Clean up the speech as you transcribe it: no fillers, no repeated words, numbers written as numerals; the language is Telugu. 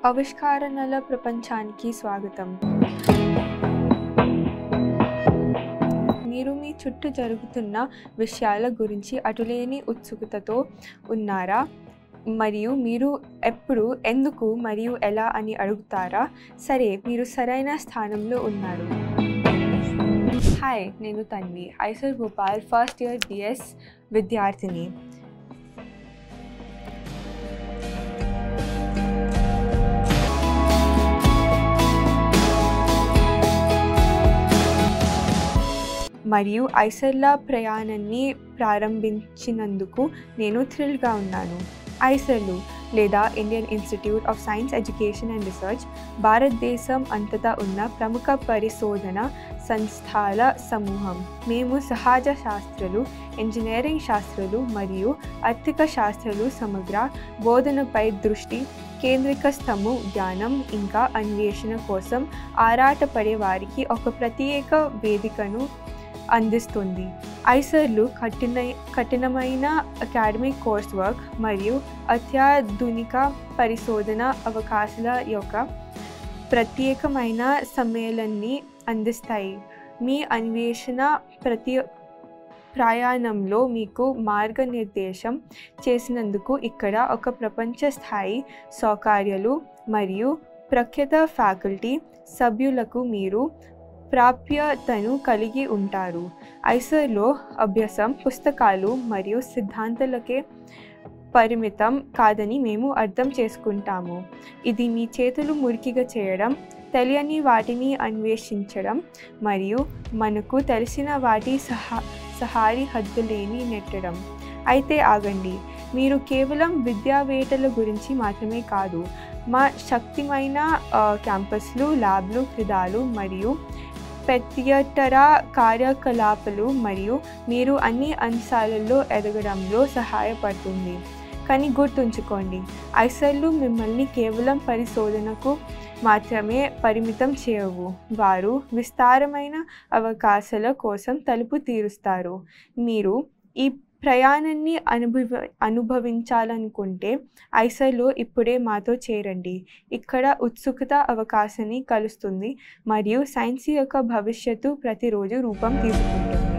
ఆవిష్కరణల ప్రపంచానికి స్వాగతం. మీరు మీ చుట్టూ జరుగుతున్న విషయాల గురించి అటులేని ఉత్సుకతతో ఉన్నారా? మరియు మీరు ఎప్పుడు, ఎందుకు మరియు ఎలా అని అడుగుతారా? సరే, మీరు సరైన స్థానంలో ఉన్నారు. హాయ్, నేను Tanvi, IISER Bhopal first year BS విద్యార్థిని. మరియు ఐసర్ల ప్రయాణాన్ని ప్రారంభించినందుకు నేను థ్రిల్గా ఉన్నాను. ఐసర్లు లేదా Indian institute of science education and research భారతదేశం అంతటా ఉన్న ప్రముఖ పరిశోధన సంస్థల సమూహం. మేము సహజ శాస్త్రాలు, ఇంజనీరింగ్ శాస్త్రాలు మరియు ఆర్థిక శాస్త్రాలు సమగ్ర బోధనపై దృష్టి కేంద్రీకరిస్తాము. జ్ఞానం ఇంకా అన్వేషణ కోసం ఆరాటపడే వారికి ఒక ప్రత్యేక వేదికను అందిస్తుంది. ఐసర్లు కఠినమైన అకాడమిక్ కోర్స్ వర్క్ మరియు అత్యాధునిక పరిశోధన అవకాశాల యొక్క ప్రత్యేకమైన సమ్మేళనాన్ని అందిస్తాయి. మీ అన్వేషణ ప్రయాణంలో మీకు మార్గనిర్దేశం చేసినందుకు ఇక్కడ ఒక ప్రపంచ స్థాయి సౌకర్యాలు మరియు ప్రఖ్యాత ఫ్యాకల్టీ సభ్యులకు మీరు ప్రాప్యతను కలిగి ఉంటారు. ఐసర్లో అభ్యాసం పుస్తకాలు మరియు సిద్ధాంతాలకే పరిమితం కాదని మేము అర్థం చేసుకుంటాము. ఇది మీ చేతులు మురికిగా చేయడం, తెలియని వాటిని అన్వేషించడం మరియు మనకు తెలిసిన వాటి సరిహద్దులేని నెట్టడం. అయితే ఆగండి, మీరు కేవలం విద్యావేత్తల గురించి మాత్రమే కాదు. మా శక్తిమైన క్యాంపస్లు, ల్యాబ్లు, క్రీడలు మరియు ప్రత్యేతర కార్యకలాపాలు మరియు మీరు అన్ని అంశాలలో ఎదగడంలో సహాయపడుతుంది. కానీ గుర్తుంచుకోండి, ఐసర్లు మిమ్మల్ని కేవలం పరిశోధనకు మాత్రమే పరిమితం చేయవు. వారు విస్తారమైన అవకాశాల కోసం తలుపు తెరుస్తారు. మీరు ఈ ప్రయాణాన్ని అనుభవించాలనుకుంటే ఐసర్లో ఇప్పుడే మాతో చేరండి. ఇక్కడ ఉత్సుకత అవకాశాన్ని కలుస్తుంది మరియు సైన్స్ యొక్క భవిష్యత్తు ప్రతిరోజు రూపం తీసుకుంటుంది.